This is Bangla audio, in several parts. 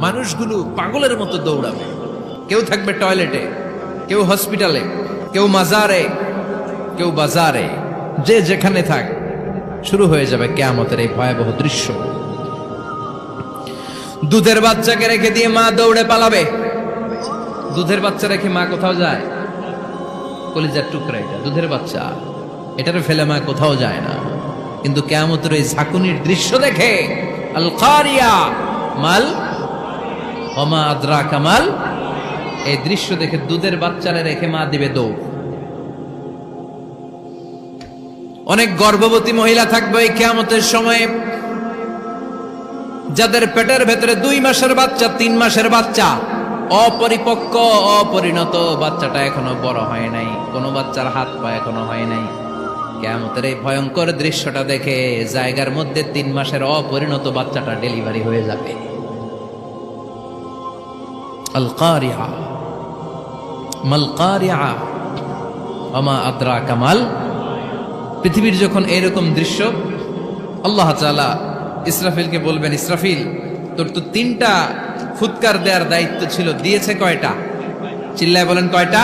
মানুষগুলো পাগলের মতো দৌড়াবে। কেউ থাকবে টয়লেটে, কেউ হসপিটালে, কেউ মাজারে, কেউ বাজারে, যে যেখানে থাক, শুরু হয়ে যাবে কিয়ামতের এই ভয়াবহ দৃশ্য। দুধের বাচ্চাকে রেখে দিয়ে মা দৌড়ে পালাবে। দুধের বাচ্চা রেখে মা কোথাও যায়? কলিজার টুকরা এটা, দুধের বাচ্চা, এটারে ফেলে মা কোথাও যায় না। কিন্তু কিয়ামতের এই ঝাঁকুনির দৃশ্য দেখে, আল কারিয়া মাল ওমা আদরাকা মাল, এই দৃশ্য দেখে দুধের বাচ্চারে রেখে মা দিবে দৌড়। অনেক গর্ভবতী মহিলা থাকবে এই কিয়ামতের সময়ে, যাদের পেটের ভেতরে 2 মাসের বাচ্চা, 3 মাসের বাচ্চা, অপরিপক্ক অপরিণত, বাচ্চাটা এখনো বড় হয় নাই, কোনো বাচ্চার হাত পা এখনো হয় নাই। কিয়ামতের এই ভয়ঙ্কর দৃশ্যটা দেখে জায়গার মধ্যে 3 মাসের অপরিণত বাচ্চাটা ডেলিভারি হয়ে যাবে। আল কারিয়া মাল কারিয়া ওমা আদরাকা মাল। পৃথিবীর যখন এরকম দৃশ্য, আল্লাহ তাআলা ইসরাফিলকে বলবেন, ইসরাফিল তোর তো 3টা ফুৎকার দেওয়ার দায়িত্ব ছিল, দিয়েছে কয়টা? চিল্লায় বলেন কয়টা?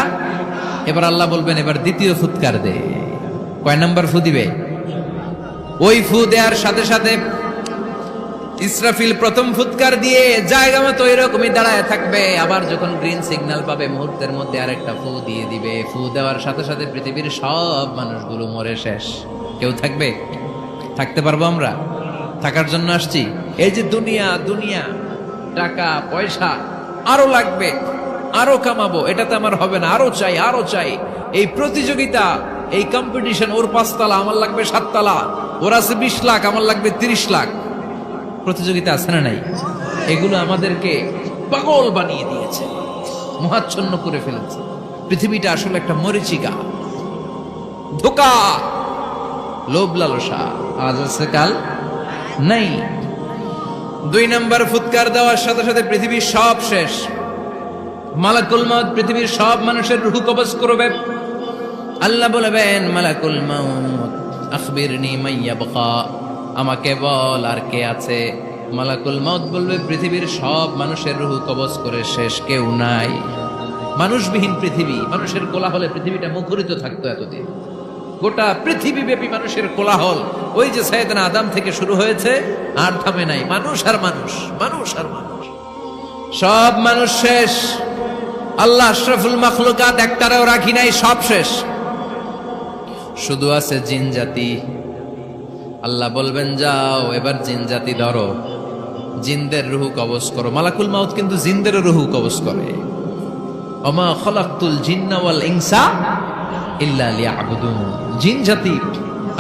এবার আল্লাহ বলবেন, এবার দ্বিতীয় ফুৎকার দে। কয় নাম্বার ফু দিবে? ওই ফু দেওয়ার সাথে সাথে ইসরাফিল প্রথম ফুৎকার দিয়ে জায়গা মতো এরকমই দাঁড়ায় থাকবে। আবার যখন গ্রিন সিগন্যাল পাবে, মুহূর্তের মধ্যে আরেকটা ফু দিয়ে দিবে। ফু দেওয়ার সাথে সাথে পৃথিবীর সব মানুষগুলো মরে শেষ। কেউ থাকবে? থাকতে পারবো আমরা? থাকার জন্য আসছি। এই যে দুনিয়া, দুনিয়া, টাকা পয়সা আরো লাগবে, আরো কামাবো, এটাতে আমার হবে না, আরো চাই, আরো চাই। এই প্রতিযোগিতা, এই কম্পিটিশন, ওর 5 তলা, আমার লাগবে 7 তলা, ওর আছে 20 লাখ, আমার লাগবে 30 লাখ। প্রতিযোগিতা আছে না নাই? এগুলো আমাদেরকে পাগল বানিয়ে দিয়েছে, মোহাচ্ছন্ন করে ফেলেছে। পৃথিবীটা আসলে একটা মরীচিকা, ধোঁকা, লোভ লালসা, আজ আছে কাল নাই। 2 নাম্বার ফুৎকার দেওয়ার সাথে সাথে পৃথিবীর সব শেষ। মালাকুল মউত পৃথিবীর সব মানুষের রূহ কবজ করবে। আল্লাহ বলবেন, মালাকুল মউত আখবিরনি মাইয়াবকা, আমাকে বল আর কে আছে। মালাকুল মউত বলবে, পৃথিবীর সব মানুষের রূহ কবজ করে শেষ, কেউ নাই। মানুষবিহীন পৃথিবী, মানুষের কোলাহলে পৃথিবীটা মুখরিত থাকতো এতদিন। গোটা পৃথিবী ব্যাপী মানুষের কোলাহল, ওই যে সাইয়েদনা আদম থেকে শুরু হয়েছে, আর থামে নাই। মানুষ আর মানুষ, মানুষ আর মানুষ, সব মানুষ শেষ। আল্লাহ আশরাফুল মাখলুকাত একটারেও রাখি নাই, সব শেষ। শুধু আছে জিন জাতি। আল্লাহ বলবেন, যাও এবার জিন জাতি ধরো, জিনদের রূহ কবজ করো। মালাকুল মউত কিন্তু জিনদের রূহ কবজ করে। ওমা খালাকতুল জিন্না ওয়াল ইনসা ইল্লা লিয়াবুদুন। জিন জাতি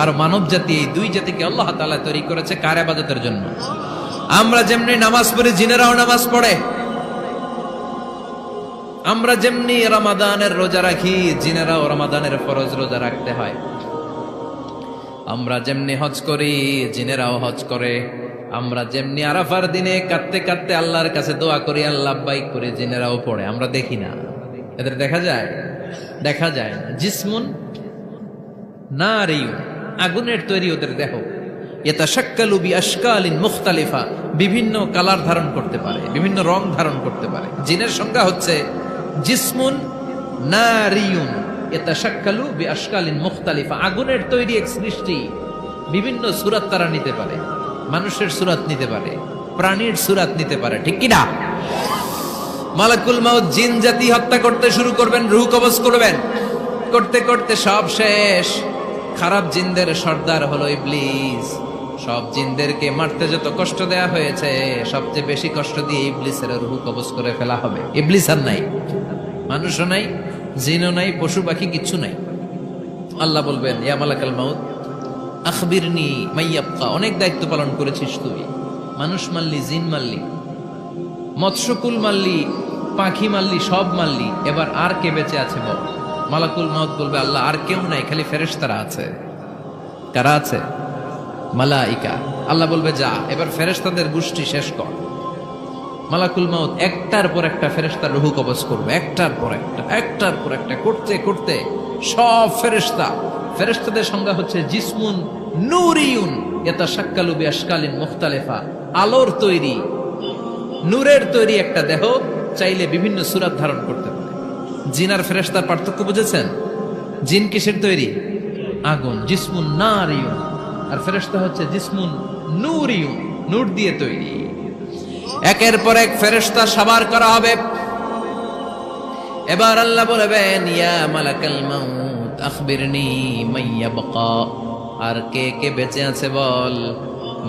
আর মানব জাতি, এই 2 জাতিকে আল্লাহ তাআলা তৈরি করেছে কার ইবাদতের জন্য? আমরা যেমনি নামাজ পড়ি, জিনেরাও নামাজ পড়ে। আমরা যেমনি রমাদানের রোজা রাখি, জিনেরাও রমাদানের ফরজ রোজা রাখতে হয়। আমরা যেমনি হজ করি, জিনেরাও হজ করে। আমরা যেমনি আরাফার দিনে কাঁদতে কাঁদতে আল্লাহর কাছে দোয়া করি, আল্লাহ লাব্বাইক করে, জিনেরাও পড়ে। আমরা দেখি না, এদের দেখা যায়? দেখা যায় না। জিসমুন নারিয়ুন, আগুনের তৈরি ওদের দেহ। ইয়াতাশাক্কালু বিআশকালিন মুখতালিফা, বিভিন্ন কালার ধারণ করতে পারে, বিভিন্ন রং ধারণ করতে পারে। জিনের সংজ্ঞা হচ্ছে জিসমুন নারিয়ুন ইয়াতাশাক্কালু বিআশকালিন মুখতালিফা, আগুনের তৈরি এক সৃষ্টি। বিভিন্ন সূরত তারা নিতে পারে, মানুষের সূরত নিতে পারে, প্রাণীর সূরত নিতে পারে, ঠিক কি না? মালাকুল মউত জিন জাতি হত্যা করতে শুরু করবেন, রূহ কবজ করবেন। করতে করতে সব শেষ। খারাপ জিনদের সর্দার হলো ইবলিস। সব জিনদেরকে মারতে যত কষ্ট দেয়া হয়েছে, সবচেয়ে বেশি কষ্ট দিয়ে ইবলিসের রূহ কবজ করে ফেলা হবে। ইবলিস আর নাই, মানুষও নাই, জিনও নাই, পশু পাখি কিচ্ছু নাই। আল্লাহ বলবেন, ইয়া মালাকুল মউত আখবিরনি মাইয়াবকা, অনেক দায়িত্ব পালন করেছিস তুই। মানুষ মারলি, জিন মারলি, মৎস্যকুল মারলি, পাখি মারলি, সব মারলি, এবার আর কে বেঁচে আছে বল? মালাকুল মউত বলবে, আল্লাহ আর কেউ নাই, খালি ফেরেশতারা আছে। কারা আছে? মালাইকা। আল্লাহ বলবে, যা এবার ফেরেশতাদের গোষ্ঠী শেষ কর। মালাকুল মউত একটার পর একটা ফেরেশতার রূহ কবজ করবে, একটার পর একটা, একটার পর একটা, করতে করতে সব ফেরেশতা। ফেরেশতাদের সংজ্ঞা হচ্ছে জিসমুন নূরিয়ুন ইয়াতাশাক্কালু বিআশকালিন মুখতালিফা, আলোর তৈরি, নূরের তৈরি একটা দেহ চাইলে বিভিন্ন সূরত ধারণ করতে পারে। জিন আর ফেরেশতার পার্থক্য বুঝেছেন? জিন কিসের তৈরি? আগুন, জিসমুন নারিয়ুন, আর ফেরেশতা হচ্ছে জিসমুন নূরিয়ুন, নূর দিয়ে তৈরি। একের পর এক ফেরেশতা সবার করা হবে। এবার আল্লাহ বলবেন, ইয়া মালাকাল মাউত আখবিরনি মাইয়াবকা, আর কে কে বেঁচে আছে বল।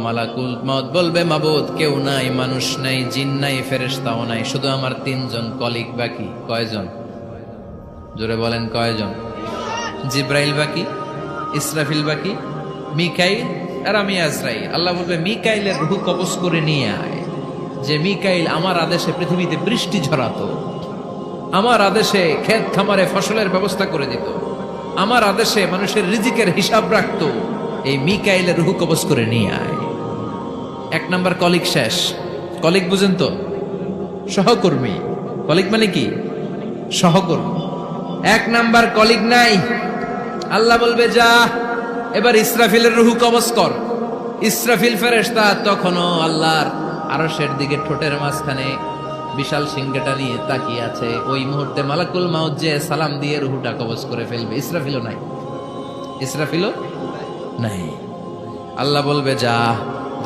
মালাকুল মাউত বলবে, মাবুদ কেউ নাই, মানুষ নাই, জিন নাই, ফেরেশতাও নাই, শুধু আমার তিনজন কলিগ বাকি। কয়জন? জোরে বলেন কয়জন? জিব্রাইল বাকি, ইসরাফিল বাকি, মিকাইল আর আমি আজরাইল। আল্লাহ বলবে, মিকাইলের রূহ কবজ করে নিয়ে আয়। যে মিকাইল আমার আদেশে পৃথিবীতে বৃষ্টি ঝরাতো, আমার আদেশে ক্ষেত খামারে ফসলের ব্যবস্থা করে দিত, আমার আদেশে মানুষের রিজিকের হিসাব রাখতো, এই মিকাইলের রূহ কবজ করে নিয়ে আয়। এক নাম্বার কলিগ শেষ। কলিগ বুঝেন তো? সহকর্মী। কলিগ মানে কি? সহকর্মী। এক নাম্বার কলিগ নাই। আল্লাহ বলবে, যা এবার ইসরাফিলের রূহ কবজ কর। ইসরাফিল ফেরেশতা তখনও আল্লাহর আরশের দিকে ঠোঁটের মাঝখানে বিশাল সিংহটা নিয়ে তাকিয়ে আছে। ওই মুহূর্তে মালাকুল মাউত যে সালাম দিয়ে রূহটা কবজ করে ফেলবে। ইসরাফিলও নাই, ইসরাফিলও নাই। আল্লাহ বলবে, যা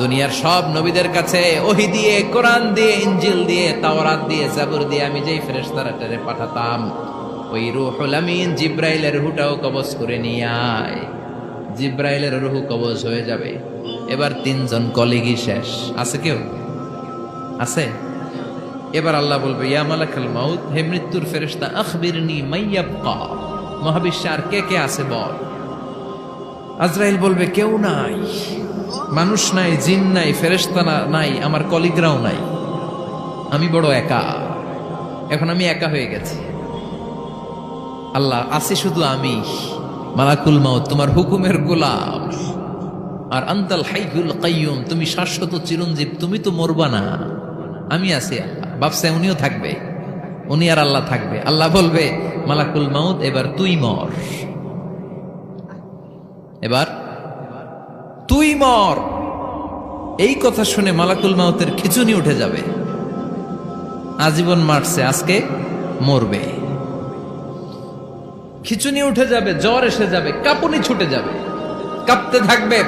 দুনিয়ার সব নবীদের কাছে ওহী দিয়ে, কোরআন দিয়ে, ইনজিল দিয়ে, তাওরাত দিয়ে, জাবুর দিয়ে আমি যেই ফেরেশতারে পাঠাতাম, ওই রূহুল আমিন জিব্রাইলের রূহটাও কবজ করে নিয়ে আয়। জিব্রাইলের রূহ কবজ হয়ে যাবে। এবার তিনজন কলিগই শেষ। আছে কেউ? আছে? এবার আল্লাহ বলবে, ইয়া মালাকাল মাউত, হে মৃত্যুর ফেরেশতা, আখবিরনি মাইয়াবকা, মহাবিশ্বে আর কে কে আছে বল। আজরাইল বলবে, কেউ নাই, মানুষ নাই, জিন নাই, ফেরেশতা নাই, আমার কলিগরাও নাই, আমি বড় একা। এখন আমি একা হয়ে গেছি। আল্লাহ, আছি শুধু আমি। মালাকুল মাউত, তোমার হুকুমের গোলাম। আর আনতাল হাইয়ুল কাইয়ুম, তুমি শাশ্বত চিরঞ্জীব, তুমি তো মরবা না, আমি আছি। আল্লাহ ভাবছে উনিও থাকবে, উনি আর আল্লাহ থাকবে। আল্লাহ বলবে, মালাকুল মাউত এবার তুই মর, এবার তুই মর। এই কথা শুনে মালাকুল মাউতের খিচুনি উঠে যাবে। আজীবন মারছে, আজকে মরবে। খিচুনি উঠে যাবে, জ্বর এসে যাবে, কাঁপুনি ছুটে যাবে, কাঁপতে থাকবে।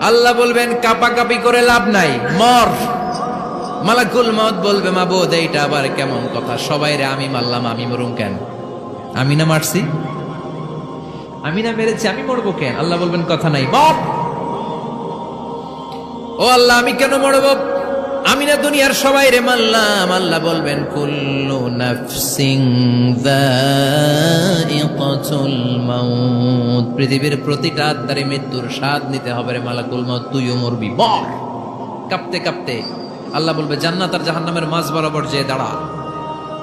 আল্লাহ বলবেন, কাঁপাকাঁপি করে লাভ নাই, মর। মালাকুল মাউত বলবে, মাবুদ এইটা আবার কেমন কথা? সবাই রে আমি মারলাম, আমি মরুম কেন? আমি না মারছি, আমি না মেরেছি, আমি মরবো কেন? আল্লাহ বলবেন, কথা নাই, মর। ও আল্লাহ, আমি কেন মরবো? আমি না দুনিয়ার সবাই রে মারলাম। আল্লাহ বলবেন, কুল্লু নাফসিন যায়িকাতুল মাউত, পৃথিবীর প্রতিটা আত্মারে মৃত্যুর স্বাদ নিতে হবে রে মালাকুল মাউত, তুইও মরবি, মর। কাঁপতে কাঁপতে আল্লাহ বলবে, জান্নাত আর জাহান্নামের মাঝ বরাবর যে দাঁড়া।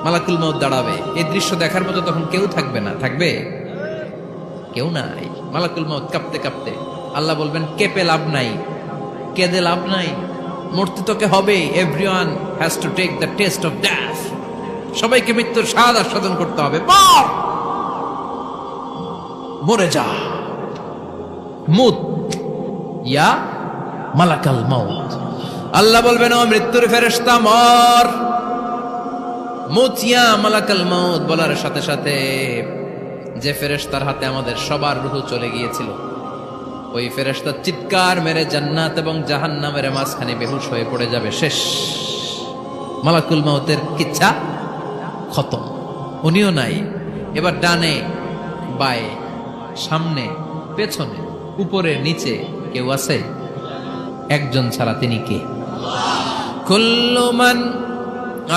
মালাকুল মাউত দাঁড়াবে। এই দৃশ্য দেখার মতো তখন কেউ থাকবে না। থাকবে? কেউ নাই। মালাকুল মাউত কাঁপতে কাঁপতে। আল্লাহ বলবেন, কেঁপে লাভ নাই, কেঁদে লাভ নাই, মরতে তোকে হবে। Everyone has to take the test of death. সবাইকে মৃত্যুর স্বাদ আস্বাদন করতে হবে। মর, মরে যা। মুত ইয়া মালাকাল মাউত। আল্লাহ বলবেন, ও মৃত্যুর ফেরেশতা, মর। মুত ইয়া মালাকাল মাউত বলার সাথে সাথে যে ফেরেশতার হাতে আমাদের সবার রূহ চলে গিয়েছিল, ওই ফেরেশতা চিৎকার মেরে জান্নাত এবং জাহান্নামের মাঝখানে বেহুশ হয়ে পড়ে যাবে। শেষ। মালাকুল মাউতের কিচ্ছা খতম, উনিও নাই। এবার ডানে বায়ে, সামনে পেছনে, উপরে নিচে কেউ আছে? একজন ছাড়া, তিনি কে? কুল্লু মান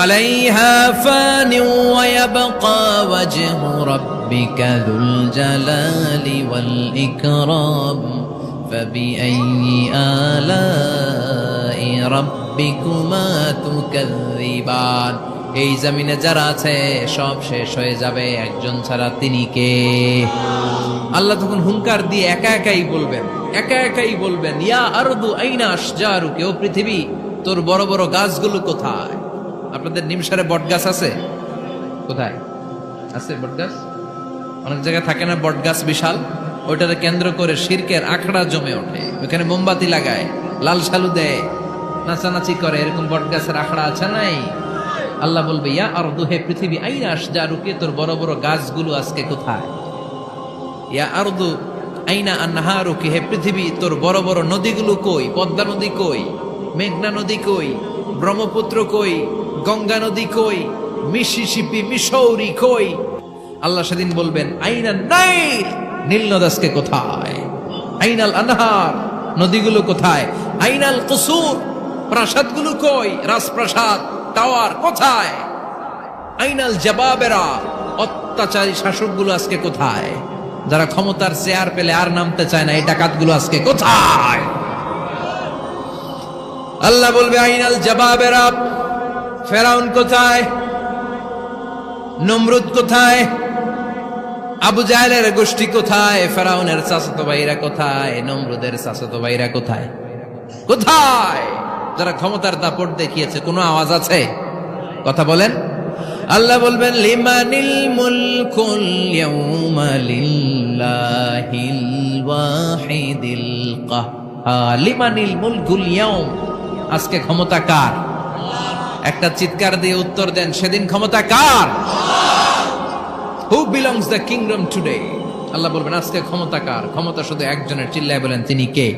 আলাইহা ফানি ওয়া ইয়াবকা ওয়াজহু রাব্বিকা যুল জালালি ওয়াল ইকরাম ফাবিআইয়ি আলাই রাব্বিকুমা তুকাযযিবান। এই জমিনে যারা আছে সব শেষ হয়ে যাবে, একজন ছাড়া, তিনি কে? আল্লাহ তখন হুঙ্কার দিয়ে একা একাই বলবেন, একা একাই বলবেন, ইয়া আরদু আইনা আশজারুকি, ও পৃথিবী তোর বড় বড় গাছগুলো কোথায়? আপনাদের নিমসারে বট গাছ আছে? কোথায় আছে বট গাছ? অনেক জায়গায় থাকে না বট গাছ বিশাল, ওইটাকে কেন্দ্র করে শিরকের আখড়া জমে ওঠে। ওখানে মোমবাতি লাগায়, লাল সালু দেয়, নাচানাচি করে, এরকম বটগাছের আখড়া আছে নাই? আল্লাহ বলবে ইয়া আরদু, হে পৃথিবী, আইনা আশজারুকি, তোর বড় বড় গাছগুলো আজকে কোথায়? ইয়া আরদু আইনা আনহারুকি, হে পৃথিবী, তোর বড় বড় নদীগুলো কই? পদ্মা নদী কই? মেঘনা নদী কই? ব্রহ্মপুত্র কই? গঙ্গা নদী কই? মিসিসিপি, মিসৌরি কই? আল্লাহ সেদিন বলবেন আইনান নাইল, নীল নদ আজকে কোথায়? আইনাল আনহার, নদীগুলো কোথায়? আইনাল কুসুর, প্রাসাদগুলো কই? রাজপ্রাসাদ, টাওয়ার কোথায়? আইনাল জাবাবেরা, অত্যাচারী শাসকগুলো আজকে কোথায়? যারা ক্ষমতার চেয়ার পেলে আর নামতে চায় না, এই ডাকাতগুলো আজকে কোথায়? আল্লাহ বলবে আইনাল জাবাবেরা, ফেরাউন কোথায়? নমরুদ কোথায়? আবু জাহেলের গোষ্ঠী কোথায়? ফেরাউনের চাচাতো ভাইরা কোথায়? নমরুদের চাচাতো ভাইরা কোথায়? কোথায়? যারা ক্ষমতার দাপট দেখিয়েছে, কোনো আওয়াজ আছে? কথা বলেন। আল্লাহ বলবেন লিমানিল মুলকুল ইয়াউমা লিল্লাহিল ওয়াহিদিল কাহ্হার, লিমানিল মুলকুল ইয়াউম, আজকে ক্ষমতা কার? একটা চিৎকার দিয়ে উত্তর দেন, সেদিন ক্ষমতা কার? Who belongs the kingdom today? আল্লাহ বলবেন আজকে ক্ষমতা কার? ক্ষমতা শুধু একজনের, চিল্লায় বলেন তিনি কে?